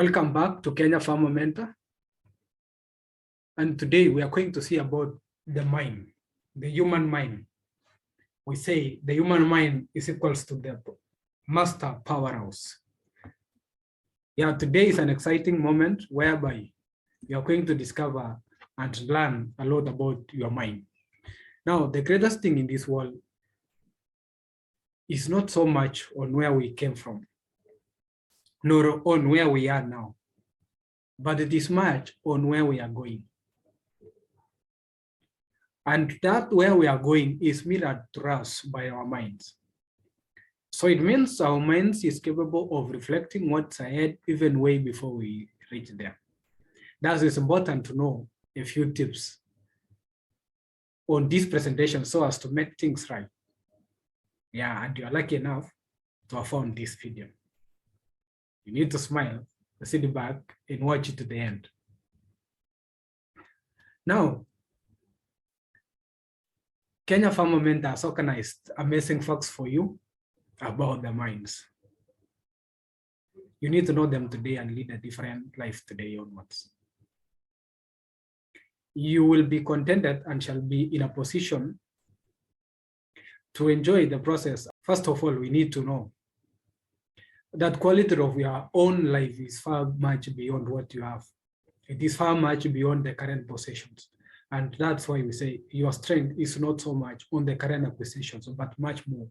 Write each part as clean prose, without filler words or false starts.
Welcome back to Kenya Pharma Mentor. And today we are going to see about the mind, the human mind. We say the human mind is equals to the master powerhouse. Yeah, today is an exciting moment whereby you are going to discover and learn a lot about your mind. Now, the greatest thing in this world is not so much on where we came from, nor on where we are now, but it is much on where we are going. And that where we are going is mirrored to us by our minds. So it means our minds is capable of reflecting what's ahead even way before we reach there. That is important to know a few tips on this presentation so as to make things right. Yeah, and you're lucky enough to have found this video. You need to smile, sit back, and watch it to the end. Now, Kenya Pharma Mentor has organized amazing facts for you about the minds. You need to know them today and lead a different life today onwards. You will be contented and shall be in a position to enjoy the process. First of all, we need to know that quality of your own life is far much beyond what you have. It is far much beyond the current possessions. And that's why we say your strength is not so much on the current acquisitions, but much more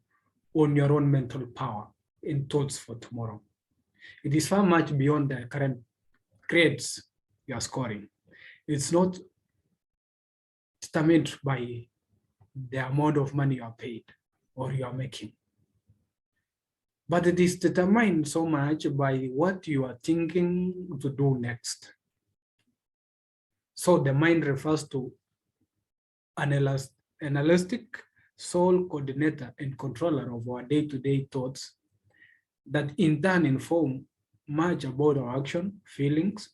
on your own mental power and thoughts for tomorrow. It is far much beyond the current grades you are scoring. It's not determined by the amount of money you are paid or you are making, but it is determined so much by what you are thinking to do next. So the mind refers to an elastic sole coordinator and controller of our day-to-day thoughts that in turn inform much about our action, feelings,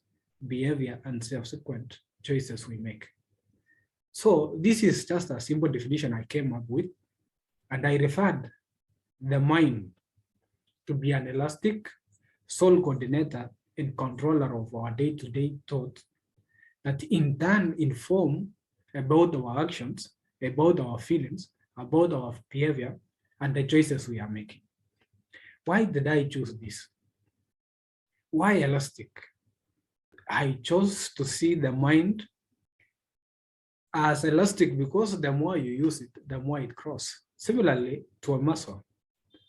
behavior, and subsequent choices we make. So this is just a simple definition I came up with, and I referred the mind to be an elastic sole coordinator and controller of our day-to-day thoughts that in turn inform about our actions, about our feelings, about our behavior, and the choices we are making. Why did I choose this? Why elastic? I chose to see the mind as elastic because the more you use it, the more it grows. Similarly to a muscle,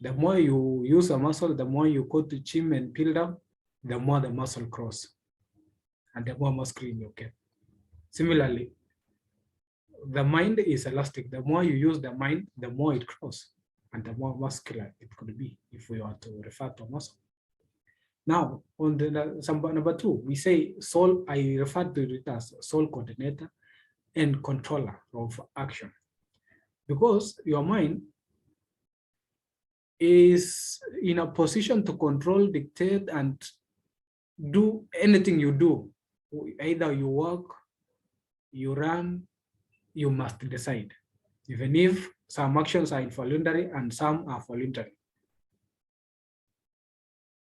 the more you use a muscle, the more you go to gym and build up, the more the muscle grows and the more muscular you get. Similarly, the mind is elastic. The more you use the mind, the more it grows and the more muscular it could be if we are to refer to muscle. Now, on the number two, we say soul, I refer to it as soul coordinator and controller of action. Because your mind is in a position to control, dictate, and do anything you do. Either you walk, you run, you must decide, even if some actions are involuntary and some are voluntary.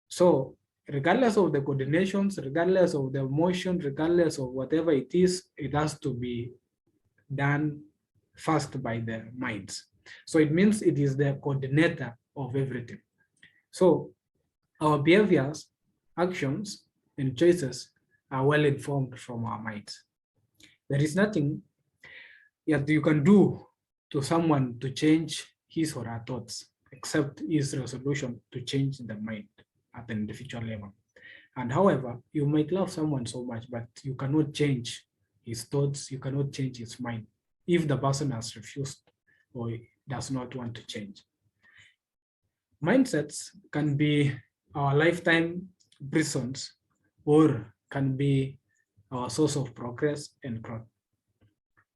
So regardless of the coordinations, regardless of the motion, regardless of whatever it is, it has to be done first by the minds. So it means it is the coordinator of everything. So our behaviors, actions, and choices are well informed from our minds. There is nothing that you can do to someone to change his or her thoughts, except his resolution to change the mind at an individual level. And however, you might love someone so much, but you cannot change his thoughts, you cannot change his mind if the person has refused or does not want to change. Mindsets can be our lifetime prisons or can be our source of progress and growth.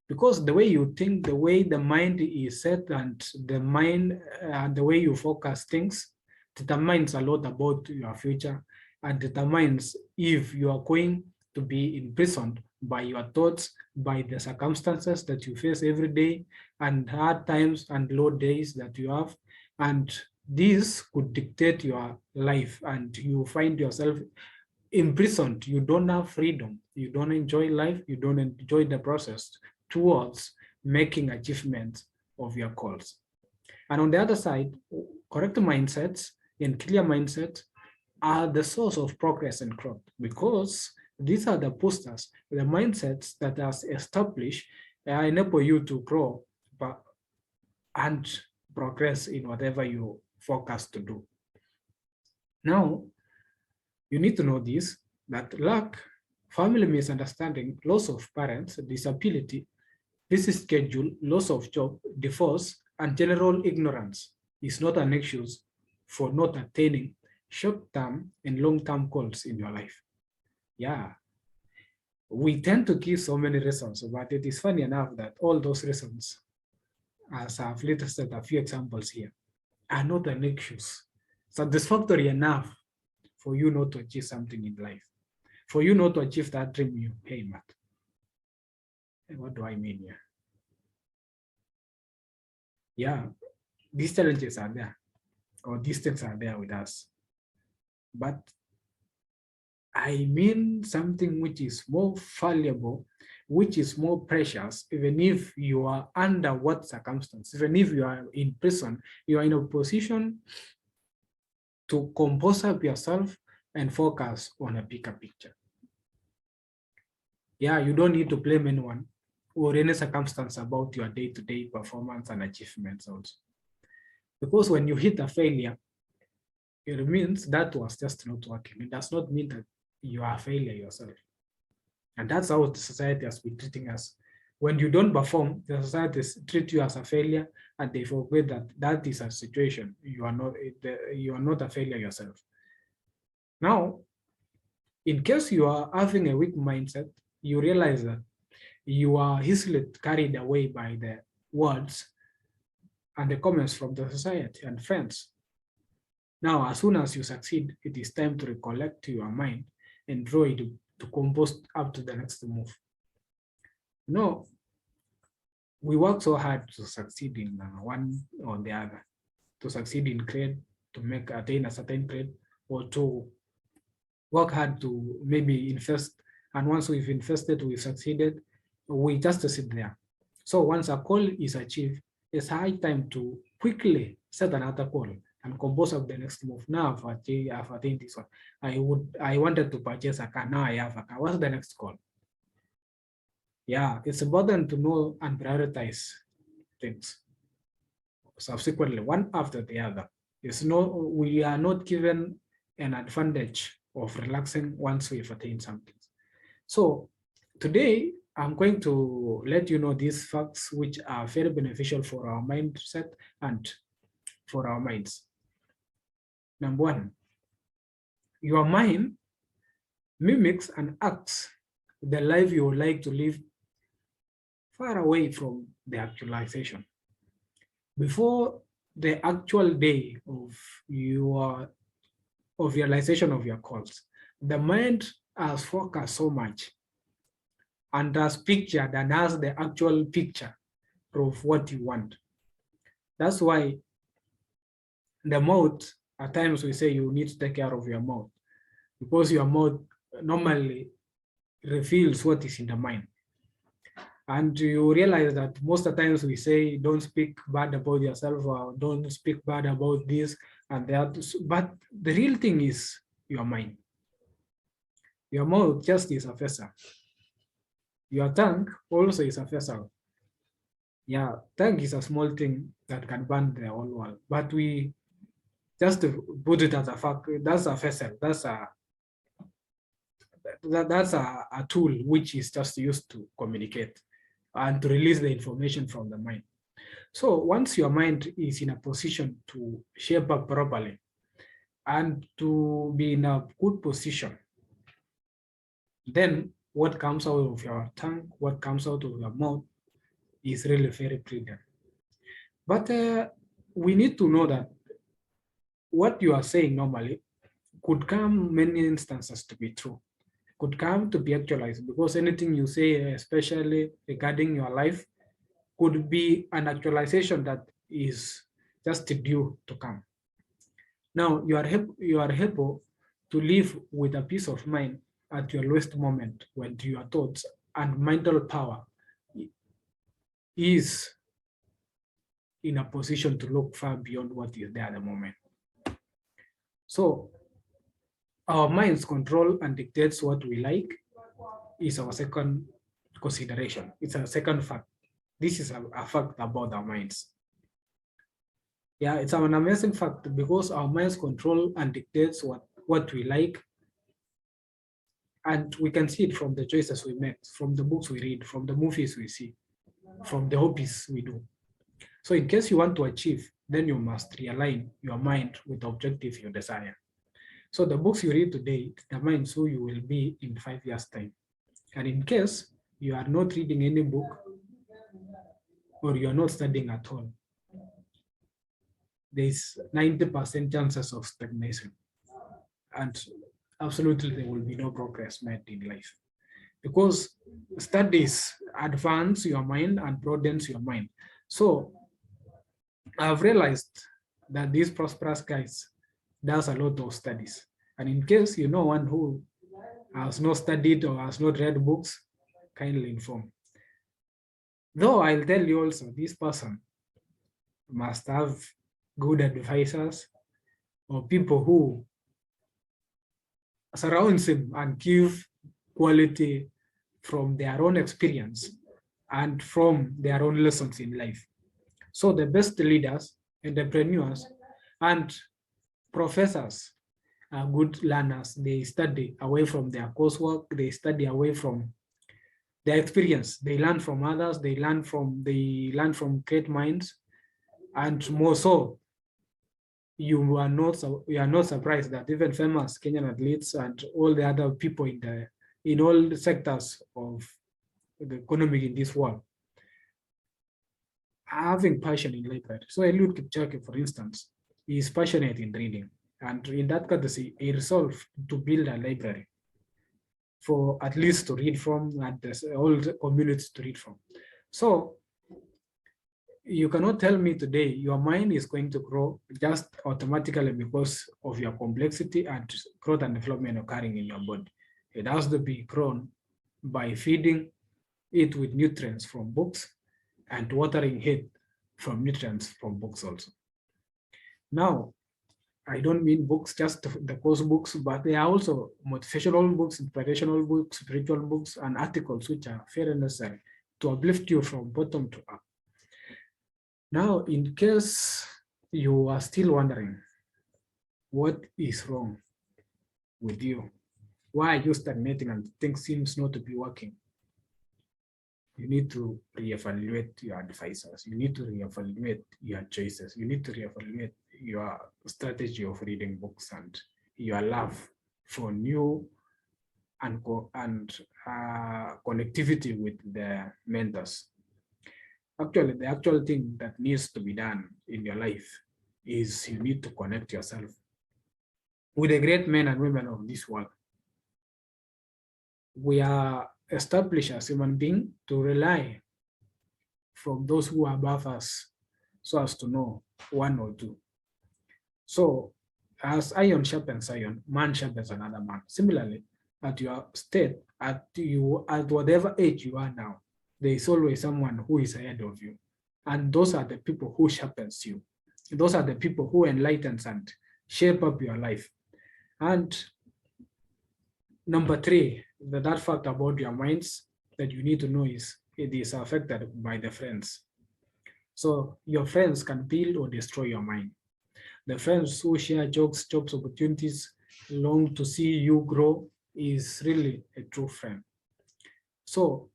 Because the way you think, the way the mind is set, and the mind and the way you focus things determines a lot about your future and determines if you are going to be imprisoned by your thoughts, by the circumstances that you face every day, and hard times and low days that you have. And this could dictate your life, and you find yourself imprisoned, you don't have freedom, you don't enjoy life, you don't enjoy the process towards making achievements of your goals. And on the other side, correct mindsets and clear mindsets are the source of progress and growth, because these are the boosters, the mindsets that are established enable you to grow and progress in whatever you focus to do. Now, you need to know this, that lack, family misunderstanding, loss of parents, disability, busy schedule, loss of job, divorce, and general ignorance is not an excuse for not attaining short-term and long-term goals in your life. Yeah, we tend to give so many reasons, but it is funny enough that all those reasons, as I've listed a few examples here, are not an excuse satisfactory enough for you not to achieve something in life, for you not to achieve that dream you aim at. And what do I mean here? Yeah, these challenges are there, or these things are there with us. But I mean something which is more valuable, which is more precious, even if you are under what circumstance, even if you are in prison, you are in a position to compose up yourself and focus on a bigger picture. Yeah, you don't need to blame anyone or any circumstance about your day-to-day performance and achievements also. Because when you hit a failure, it means that was just not working. It does not mean that you are a failure yourself. And that's how the society has been treating us. When you don't perform, the society treats you as a failure, and they forget that that is a situation. You are not a failure yourself. Now, in case you are having a weak mindset, you realize that you are easily carried away by the words and the comments from the society and friends. Now, as soon as you succeed, it is time to recollect your mind and draw it to compose up to the next move. No, we work so hard to succeed in one or the other, to succeed in grade, to attain a certain grade, or to work hard to maybe invest. And once we've invested, we've succeeded, we just sit there. So once a goal is achieved, it's high time to quickly set another goal and compose of the next move. Now I've attained this one. I wanted to purchase a car. Now I have a car. What's the next goal? Yeah, it's important to know and prioritize things subsequently, one after the other. We are not given an advantage of relaxing once we've attained something. So today, I'm going to let you know these facts which are very beneficial for our mindset and for our minds. Number one, your mind mimics and acts the life you would like to live far away from the actualization. Before the actual day of realization of your goals, the mind has focused so much and has pictured and has the actual picture of what you want. That's why the mouth, at times we say you need to take care of your mouth, because your mouth normally reveals what is in the mind. And you realize that most of the times we say, don't speak bad about yourself, or don't speak bad about this and that. But the real thing is your mind. Your mouth just is a vessel. Your tongue also is a vessel. Yeah, tongue is a small thing that can burn the whole world. But we just put it as a fact. That's a vessel. That's a tool which is just used to communicate and to release the information from the mind. So once your mind is in a position to shape up properly and to be in a good position, then what comes out of your tongue, what comes out of your mouth is really very brilliant. But we need to know that what you are saying normally could come many instances to be true, could come to be actualized, because anything you say, especially regarding your life, could be an actualization that is just due to come. Now you are able to live with a peace of mind at your lowest moment when your thoughts and mental power is in a position to look far beyond what is there at the moment. So our minds control and dictates what we like is our second consideration. It's a second fact. This is a fact about our minds. Yeah, it's an amazing fact because our minds control and dictates what we like. And we can see it from the choices we make, from the books we read, from the movies we see, from the hobbies we do. So in case you want to achieve, then you must realign your mind with the objective you desire. So the books you read today determines who you will be in 5 years' time. And in case you are not reading any book or you are not studying at all, there is 90% chances of stagnation. And absolutely there will be no progress made in life. Because studies advance your mind and broadens your mind. So I've realized that these prosperous guys does a lot of studies. And in case you know one who has not studied or has not read books, kindly inform. Though I'll tell you also, this person must have good advisors or people who surround him and give quality from their own experience and from their own lessons in life. So the best leaders, entrepreneurs, and professors are good learners. They study away from their coursework. They study away from their experience. They learn from others. They learn from great minds, and more so, you are not surprised that even famous Kenyan athletes and all the other people in all the sectors of the economy in this world are having passion in library. So Eliud Kipchoge, for instance, is passionate in reading. And in that courtesy, he resolved to build a library for at least to read from and all the communities to read from. So you cannot tell me today your mind is going to grow just automatically because of your complexity and growth and development occurring in your body. It has to be grown by feeding it with nutrients from books and watering it from nutrients from books also. Now, I don't mean books, just the course books, but there are also motivational books, inspirational books, spiritual books, and articles which are very necessary to uplift you from bottom to up. Now, in case you are still wondering what is wrong with you, why are you stagnating and things seems not to be working, you need to reevaluate your advisors. You need to reevaluate your choices. You need to reevaluate your strategy of reading books and your love for new and connectivity with the mentors. Actually, the actual thing that needs to be done in your life is you need to connect yourself with the great men and women of this world. We are established as human beings to rely from those who are above us so as to know one or two. So as iron sharpens iron, man sharpens another man. Similarly, at your state, at whatever age you are now, there is always someone who is ahead of you. And those are the people who sharpens you. Those are the people who enlightens and shape up your life. And number three, that fact about your minds that you need to know is it is affected by the friends. So your friends can build or destroy your mind. The friends who share jokes, jobs, opportunities, long to see you grow is really a true friend. So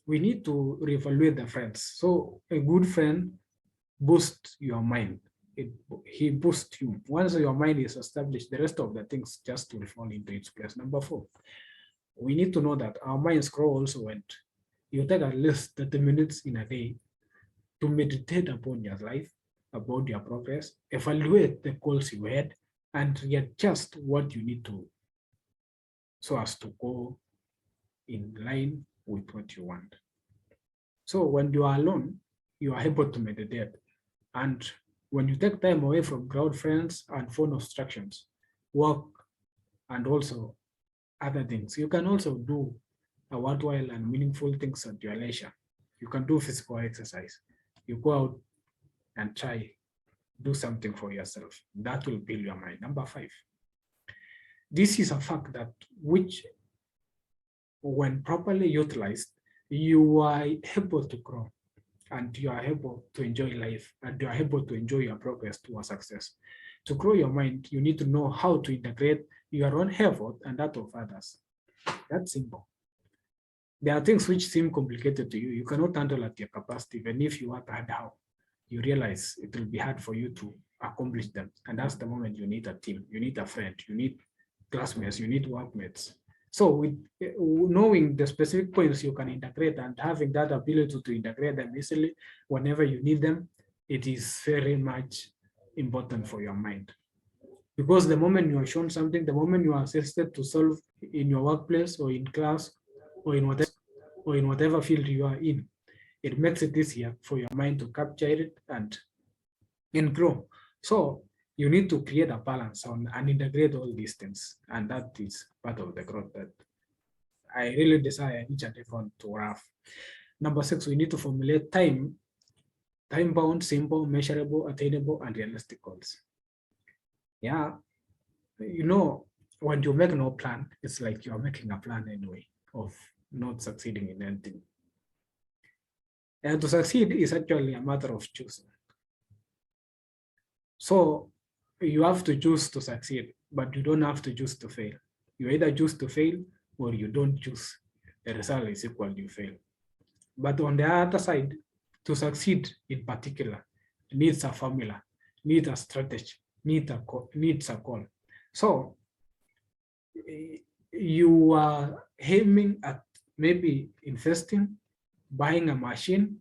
we need to reevaluate the friends. So a good friend boosts your mind. He boosts you. Once your mind is established, the rest of the things just will fall into its place. Number four, we need to know that our minds grow also when you take at least 30 minutes in a day to meditate upon your life, about your progress, evaluate the goals you had, and readjust what you need to so as to go in line with what you want. So when you are alone, you are able to meditate. And when you take time away from crowd friends and phone obstructions, work and also other things. You can also do a worthwhile and meaningful things at your leisure. You can do physical exercise. You go out and try, do something for yourself. That will build your mind. Number 5. This is a fact that which, when properly utilized, you are able to grow and you are able to enjoy life and you are able to enjoy your progress towards success. To grow your mind, you need to know how to integrate your own effort and that of others. That's simple. There are things which seem complicated to you. You cannot handle at your capacity, even if you work hard how. You realize it will be hard for you to accomplish them. And that's the moment you need a team, you need a friend, you need classmates, you need workmates. So with knowing the specific points you can integrate and having that ability to integrate them easily whenever you need them, it is very much important for your mind. Because the moment you are shown something, the moment you are assisted to solve in your workplace or in class or in whatever field you are in, it makes it easier for your mind to capture it and grow. So you need to create a balance on and integrate all these things. And that is part of the growth that I really desire each and every one to have. Number 6, we need to formulate time-bound, simple, measurable, attainable, and realistic goals. Yeah, you know, when you make no plan, it's like you're making a plan anyway of not succeeding in anything. And to succeed is actually a matter of choosing. So you have to choose to succeed, but you don't have to choose to fail. You either choose to fail or you don't choose. The result is equal, you fail. But on the other side, to succeed in particular needs a formula, needs a strategy, needs a goal. So you are aiming at maybe investing, buying a machine,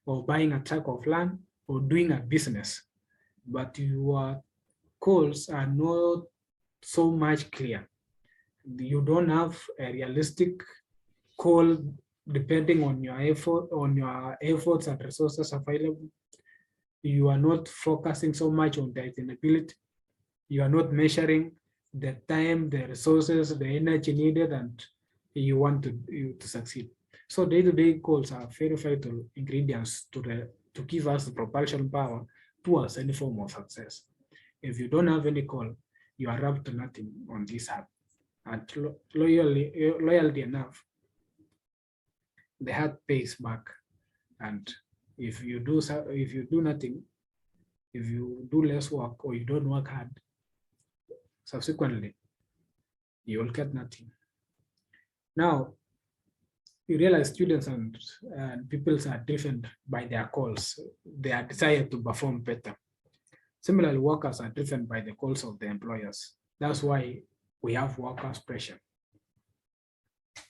or buying a tract of land, or doing a business, but your goals are not so much clear. You don't have a realistic goal depending on your efforts and resources available. You are not focusing so much on the attainability. You are not measuring the time, the resources, the energy needed, and you want to succeed. So day-to-day goals are very vital ingredients to give us the propulsion power towards any form of success. If you don't have any goal, you are up to nothing on this earth. And loyalty enough, the heart pays back. And if you do nothing, if you do less work or you don't work hard, subsequently, you will get nothing. Now, you realize students and people are driven by their goals, their desire to perform better. Similarly, workers are driven by the goals of the employers. That's why we have workers' pressure.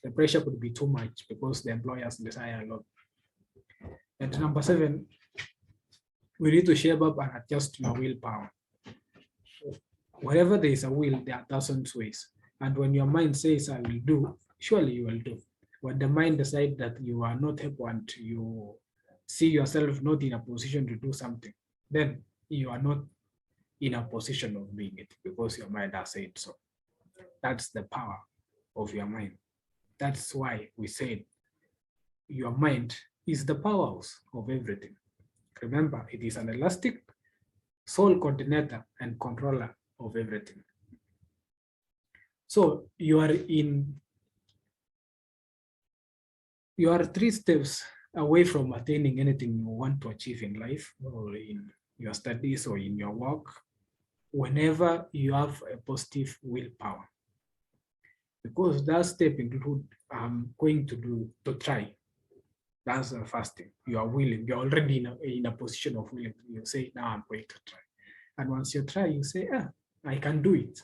The pressure could be too much because the employers desire a lot. And number 7, we need to shape up and adjust your willpower. Wherever there is a will, there are thousands ways. And when your mind says, I will do, surely you will do. When the mind decides that you are not able and you see yourself not in a position to do something, then you are not in a position of doing it because your mind has said so. That's the power of your mind. That's why we said your mind is the powerhouse of everything. Remember, it is an elastic sole coordinator and controller of everything. So you are 3 steps away from attaining anything you want to achieve in life or in your studies or in your work, whenever you have a positive willpower. Because that step includes I'm going to try. That's the first thing. You are willing, you're already in a position of willing. You say, now I'm going to try. And once you try, you say, I can do it.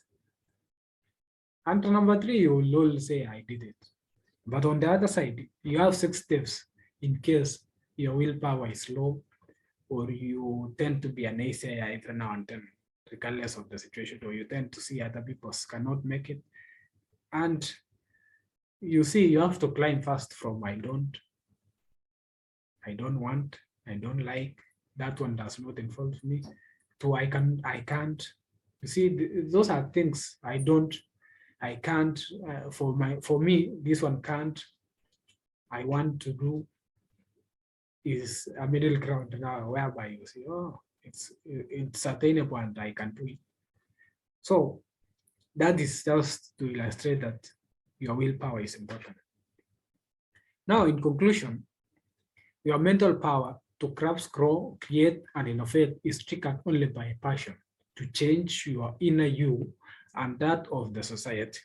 And number 3, you will all say, I did it. But on the other side, you have 6 steps in case your willpower is low or you tend to be an naysayer every now and then, regardless of the situation, or you tend to see other people cannot make it. And you see, you have to climb fast from I don't want, I don't like, that one does not involve me, to I can't. You see, those are things I I can't, for me, this one can't. I want to do is a middle ground now, whereby you say, oh, it's attainable and I can do it. So that is just to illustrate that your willpower is important. Now, in conclusion, your mental power to craft, grow, create, and innovate is triggered only by passion to change your inner you and that of the society.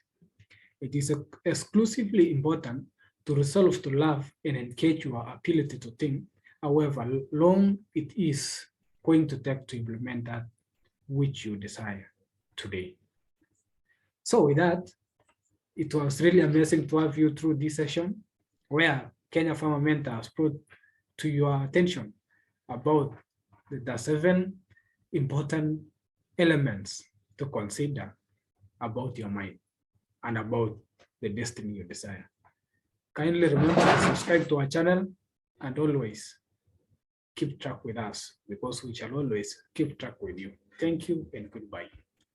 It is exclusively important to resolve to love and engage your ability to think, however long it is going to take to implement that which you desire today. So with that, it was really amazing to have you through this session where Kenya Pharma mentors brought to your attention about the 7 important elements to consider about your mind and about the destiny you desire. Kindly remember to subscribe to our channel and always keep track with us, because we shall always keep track with you. Thank you and goodbye.